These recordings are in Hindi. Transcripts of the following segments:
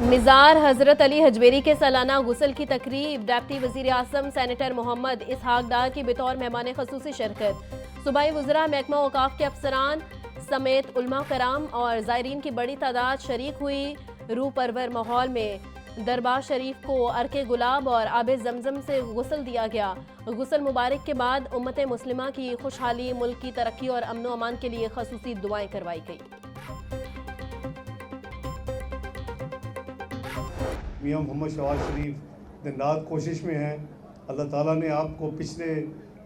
मिजार हजरत अली हजवेरी के सालाना गुस्ल की तकरीब, डिप्टी वजीर आजम सेनेटर मोहम्मद इसहाक डार की बतौर मेहमान खसूसी शिरकत। सूबाई वज़रा महकमा औकाफ के अफसरान समेत उलमा कराम और ज़ायरीन की बड़ी तादाद शरीक हुई। रूह परवर माहौल में दरबार शरीफ को अर्के गुलाब और आब जमजम से गुस्ल दिया गया। गुस्ल मुबारक के बाद उम्मत मुस्लिमा की खुशहाली, मुल्क की तरक्की और अमन अमान के लिए खसूसी दुआएं करवाई गई। मियाँ मोहम्मद शवाज शरीफ दिन रात कोशिश में हैं। अल्लाह ताला ने आपको पिछले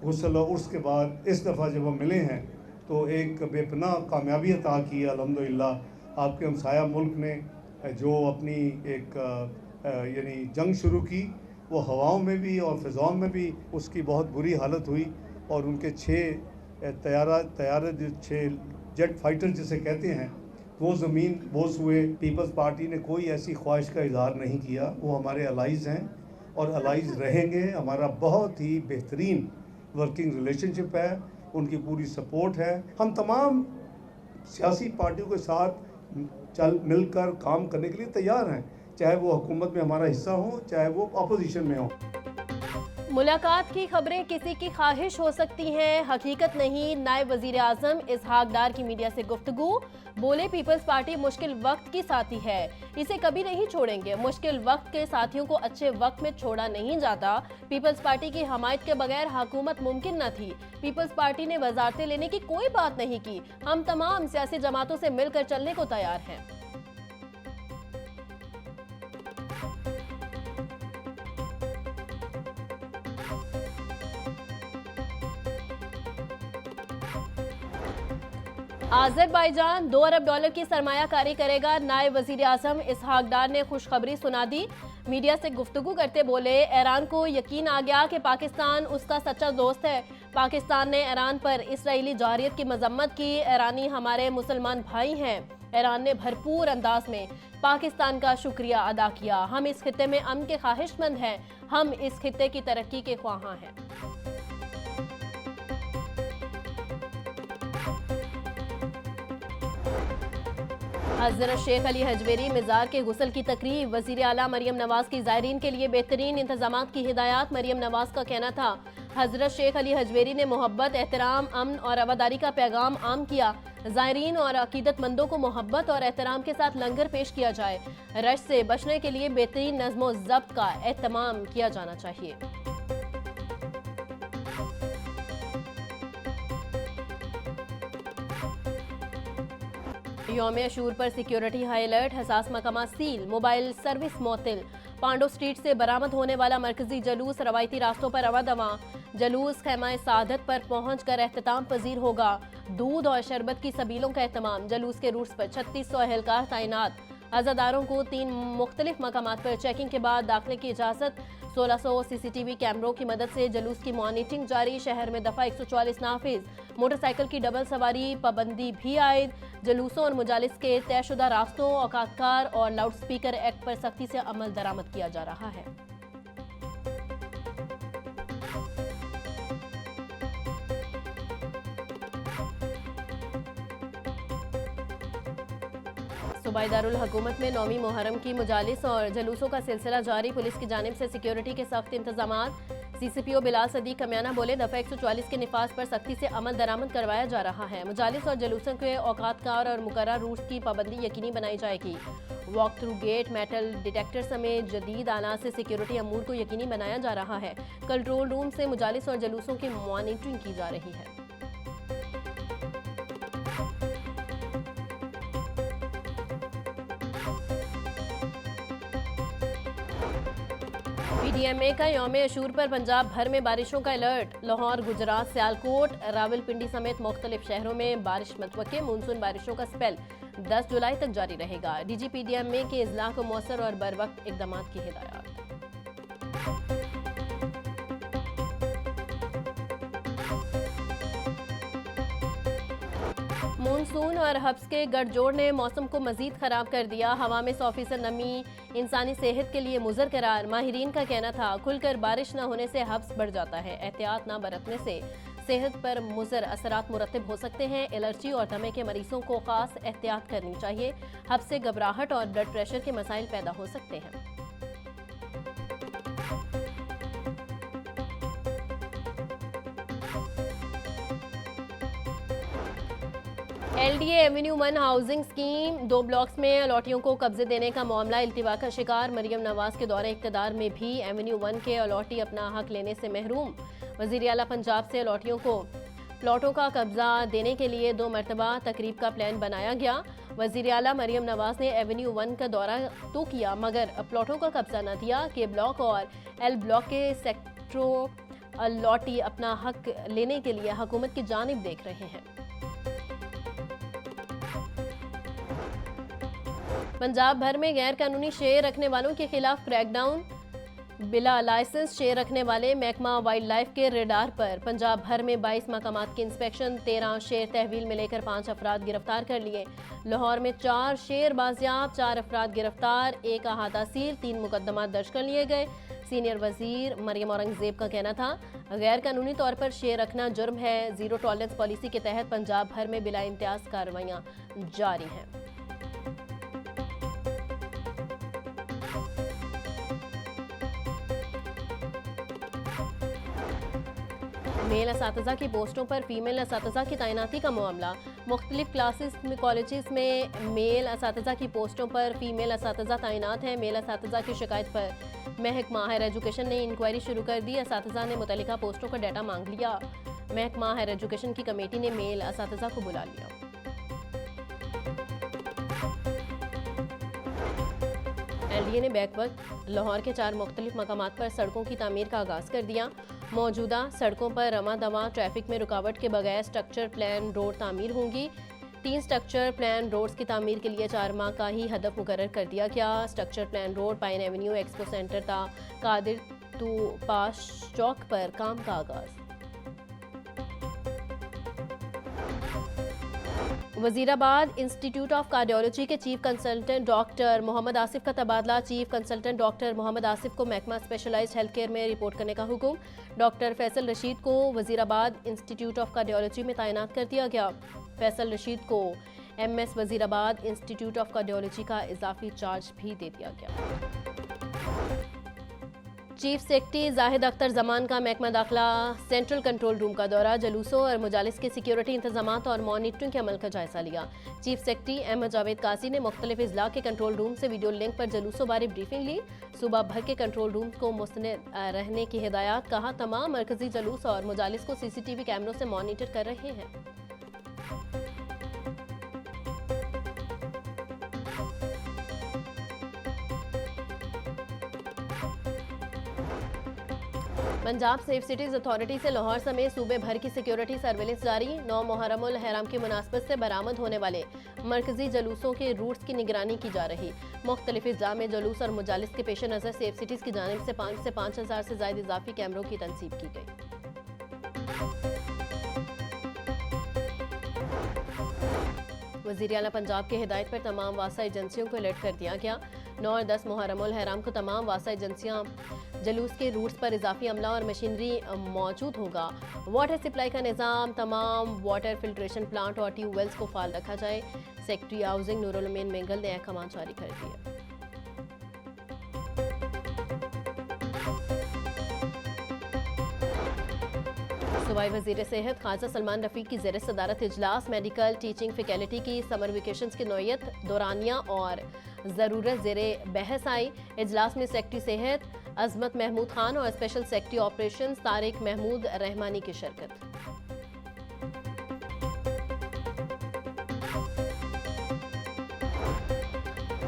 गुस्ल और उर्स के बाद इस दफ़ा जब हम मिले हैं तो एक बेपनाह कामयाबी अता की है अल्हम्दुलिल्लाह। आपके हमसाया मुल्क ने जो अपनी एक यानी जंग शुरू की, वो हवाओं में भी और फ़िज़ाओं में भी उसकी बहुत बुरी हालत हुई और उनके 6 तैयारे जो 6 जेट फाइटर जिसे कहते हैं वो ज़मीन बोस हुए। पीपल्स पार्टी ने कोई ऐसी ख्वाहिश का इज़हार नहीं किया। वो हमारे अलाइज़ हैं और अलाइज़ रहेंगे। हमारा बहुत ही बेहतरीन वर्किंग रिलेशनशिप है, उनकी पूरी सपोर्ट है। हम तमाम सियासी पार्टियों के साथ मिलकर काम करने के लिए तैयार हैं, चाहे वो हुकूमत में हमारा हिस्सा हो, चाहे वो अपोजिशन में हो। मुलाकात की खबरें किसी की ख्वाहिश हो सकती हैं, हकीकत नहीं। नायब वजीर आजम इसहाक डार की मीडिया से गुफ्तगू, बोले पीपल्स पार्टी मुश्किल वक्त की साथी है, इसे कभी नहीं छोड़ेंगे। मुश्किल वक्त के साथियों को अच्छे वक्त में छोड़ा नहीं जाता। पीपल्स पार्टी की हमायत के बगैर हुकूमत मुमकिन न थी। पीपल्स पार्टी ने वजारतें लेने की कोई बात नहीं की। हम तमाम सियासी जमातों से मिलकर चलने को तैयार हैं। आज़रबाईजान $2 अरब की सरमायाकारी करेगा, नायब वजीर आजम इसहाक डार ने खुशखबरी सुना दी। मीडिया से गुफ्तगू करते बोले, ईरान को यकीन आ गया कि पाकिस्तान उसका सच्चा दोस्त है। पाकिस्तान ने ईरान पर इसराइली जारियत की मजम्मत की। ईरानी हमारे मुसलमान भाई हैं। ईरान ने भरपूर अंदाज में पाकिस्तान का शुक्रिया अदा किया। हम इस खित्ते में अमन के ख्वाहिशमंद हैं, हम इस खित्ते की तरक्की के ख्वाहां हैं। हजरत शेख अली हजवेरी मिजार के गुस्ल की तकरीब, वजीर आला मरियम नवाज की ज़ायरीन के लिए बेहतरीन इंतजामात की हिदायत। मरियम नवाज का कहना था, हजरत शेख अली हजवेरी ने मोहब्बत, एहतराम, अमन और आबादारी का पैगाम आम किया। ज़ायरीन और अकीदतमंदों को मोहब्बत और एहतराम के साथ लंगर पेश किया जाए। रश से बचने के लिए बेहतरीन नज़्म व ज़ब्त का एहतमाम किया जाना चाहिए। यौम अशूर पर सिक्योरिटी हाई अलर्ट, हसास मकामा सील, मोबाइल सर्विस मोतिल। पांडो स्ट्रीट से बरामद होने वाला मरकजी जलूस रवायती रास्तों पर रवा। जलूस खैमा सादत पर पहुंच कर एहतमाम पजीर होगा। दूध और शरबत की सबीलों का एहतमाम। जलूस के रूट्स पर 3600 एहलकार तैनात। अज़ादारों को 3 मुख्तलिफ मकामात पर चेकिंग के बाद दाखिले की इजाज़त। 1600 CCTV कैमरों की मदद से जलूस की मॉनिटरिंग जारी। शहर में दफ़ा 144 नाफिज। मोटरसाइकिल की डबल सवारी पाबंदी भी आयद। जलूसों और मुजालिस के तयशुदा रास्तों, औकातकार और लाउड स्पीकर एक्ट पर सख्ती से अमल दरामद किया जा रहा है। सूबाईदारुल हुकूमत में 9वीं मुहर्रम की मुजालिस और जलूसों का सिलसिला जारी। पुलिस की जानिब से सिक्योरिटी के सख्त इंतजामात। CCPO बिलाल सदीक कमियाना बोले, दफ़ा 144 के निफाज पर सख्ती से अमल दरामद करवाया जा रहा है। मुजालिस और जलूसों के औकातकार और मुकर्रर रूट्स की पाबंदी यकीनी बनाई जाएगी। Walk through gate, metal detector समेत जदीद आलात से सिक्योरिटी अमूर को यकीनी बनाया जा रहा है। कंट्रोल रूम से मुजालिस और जलूसों की मॉनिटरिंग की जा रही है। PDMA का यौम अशूर पर पंजाब भर में बारिशों का अलर्ट। लाहौर, गुजरात, सियालकोट, रावलपिंडी समेत मुख्तलिफ शहरों में बारिश मतवक्के। मानसून बारिशों का स्पेल 10 जुलाई तक जारी रहेगा। DG PDMA के इजलाह को मौसर और बर वक्त इकदाम की हिदायत। मानसून और हब्स के गठजोड़ ने मौसम को मजीद खराब कर दिया। हवा में 100% नमी इंसानी सेहत के लिए मुज़र करार। माहिरीन का कहना था, खुलकर बारिश न होने से हब्स बढ़ जाता है। एहतियात न बरतने से सेहत पर मुज़र असरात मुरतब हो सकते हैं। एलर्जी और दमे के मरीजों को खास एहतियात करनी चाहिए। हब से घबराहट और ब्लड प्रेशर के मसाइल पैदा हो सकते हैं। LDA Avenue 1 housing scheme 2 blocks में अलॉटियों को कब्जे देने का मामला इल्तिवा का शिकार। मरियम नवाज के दौरे इक़्तिदार में भी एवेन्यू 1 के अलॉटी अपना हक लेने से महरूम। वज़ीर आला पंजाब से अलॉटियों को प्लॉटों का कब्जा देने के लिए 2 मरतबा तकरीब का प्लान बनाया गया। वज़ीर आला मरियम नवाज ने एवेन्यू 1 का दौरा तो किया मगर प्लॉटों का कब्जा न दिया। के ब्लॉक और L ब्लॉक के सेक्टरों अलॉटी अपना हक लेने के लिए हुकूमत की जानिब देख रहे हैं। पंजाब भर में गैर कानूनी शेर रखने वालों के खिलाफ क्रैकडाउन। बिला लाइसेंस शेर रखने वाले महकमा वाइल्ड लाइफ के रेडार पर। पंजाब भर में 22 मकामात की इंस्पेक्शन। 13 शेर तहवील में लेकर 5 अफराद गिरफ्तार कर लिए। लाहौर में 4 शेर बाजियाब, 4 अफराद गिरफ्तार, 1 अहाता सील, 3 मुकदमा दर्ज कर लिए गए। सीनियर वजीर मरियम औरंगजेब का कहना था गैर कानूनी तौर पर शेर रखना जुर्म है। जीरो टॉलरेंस पॉलिसी के तहत पंजाब भर में बिला इम्तियाज कार्रवाइयां जारी हैं। मेल असातिज़ा की पोस्टों पर फीमेल असातिज़ा की तैनाती का मामला। मुख्तलिफ क्लासेस में कॉलेजेस में मेल असातिज़ा की पोस्टों पर फीमेल असातिज़ा तैनात हैं। मेल असातिज़ा की शिकायत पर महकमा हायर एजुकेशन ने इंक्वायरी शुरू कर दी। असातिज़ा ने मुतल्लिका पोस्टों का डाटा मांग लिया। महकमा हायर एजुकेशन की कमेटी ने मेल असातिज़ा को बुला लिया। LDA ने बैक वक्त लाहौर के 4 मुख्तलिफ मकामात पर सड़कों की तामीर का आगाज़ कर दिया। मौजूदा सड़कों पर रमा दमा ट्रैफिक में रुकावट के बगैर स्ट्रक्चर प्लान रोड तामीर होंगी। 3 स्ट्रक्चर प्लान रोड्स की तामीर के लिए 4 माह का ही हदफ मुकर्रर कर दिया गया। Structure plan road pine avenue expo centre ता कादिर टू पास चौक पर काम का आगाज़। वजीराबाद इंस्टीट्यूट ऑफ कार्डियोलॉजी के chief consultant doctor Mohammad Asif का तबादला। Chief consultant doctor Mohammad Asif को महकमा स्पेशलाइज्ड हेल्थ केयर में रिपोर्ट करने का हुक्म। डॉक्टर फैसल रशीद को वजीराबाद इंस्टीट्यूट ऑफ कार्डियोलॉजी में तैनात कर दिया गया। फैसल रशीद को MS Wazirabad institute of cardiology का इजाफी चार्ज भी दे दिया गया। चीफ सेक्रेटरी जाहिद अख्तर जमान का महकमा दाखिला सेंट्रल कंट्रोल रूम का दौरा। जलूसों और मुजालिस के सिक्योरिटी इंतजामात और मॉनिटरिंग के अमल का जायजा लिया। चीफ सेक्रेटरी अहमद जावेद कासी ने मुख्तलिफ इजला के कंट्रोल रूम से वीडियो लिंक पर जलूसों बारे ब्रीफिंग ली। सूबा भर के कंट्रोल रूम को मुस्तनद रहने की हिदायत। कहा तमाम मरकजी जलूस और मुजालिस को CCTV कैमरों से मॉनिटर कर रहे हैं। पंजाब सेफ सिटीज अथॉरिटी से लाहौर समेत सूबे भर की सिक्योरिटी सर्वेलेंस जारी। 9 मुहर्रमुल हराम की मुनासबत से बरामद होने वाले मरकजी जलूसों के रूट्स की निगरानी की जा रही। मुख्तलिफ इज़्ला में जलूस और मुजालिस के पेश नज़र सेफ सिटीज की जानिब से 5,000 से ज़ायद इजाफी कैमरों की तनसीब की गई। वज़ीर आला पंजाब की हिदायत पर तमाम वासा एजेंसियों को अलर्ट कर दिया गया। 9 और 10 मुहर्रमुल हराम को तमाम वासा एजेंसियां जलूस के रूट्स पर इजाफी अमला और मशीनरी मौजूद होगा। वाटर सप्लाई का निज़ाम, तमाम वाटर फिल्ट्रेशन प्लांट और ट्यूबवेल्स को फाल रखा जाए। सेक्रेटरी हाउसिंग नूरुल अमीन मेंगल ने अहकाम जारी कर दिए। सूबाई वज़ीर सेहत ख्वाजा सलमान रफ़ीक की ज़ेर सदारत इजलास। मेडिकल टीचिंग फैकल्टी की समर वेकेशंस की नौयत, दौरानिया और ज़रूरत ज़ेरे बहस आई। इजलास में सेक्रेटरी सेहत अजमत महमूद खान और special secretary operation Tariq Mahmood Rehmani की शिरकत।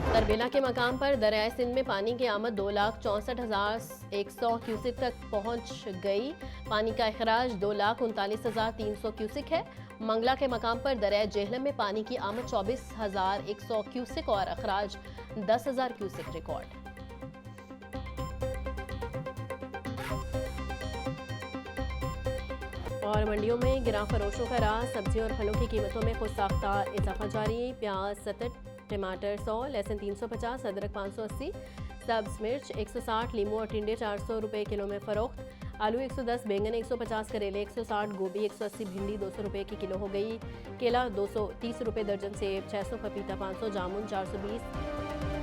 तरबेला के मकाम पर दरियाए सिंध में पानी की आमद 2,64,100 क्यूसिक तक पहुंच गई। पानी का अखराज 2,39,300 क्यूसिक है। मंगला के मकाम पर दरियाए जेहलम में पानी की आमद 24,100 क्यूसिक और अखराज 10,000 क्यूसिक रिकॉर्ड। और मंडियों में गिरा फरोशों का राज। सब्जियों और फलों की कीमतों में खुद साख्ता इजाफा जारी। प्याज 70, टमाटर 100, लहसुन 350, अदरक 580, सब्ज मिर्च 160, लीमू और टिंडे 400 रुपये किलो में फ़रोख्त। आलू 110, बैंगन 150, करेले 160, गोभी 180, भिंडी 200 रुपये की किलो हो गई। केला 230 रुपये दर्जन, सेब 600, पपीता 500, जामुन 420।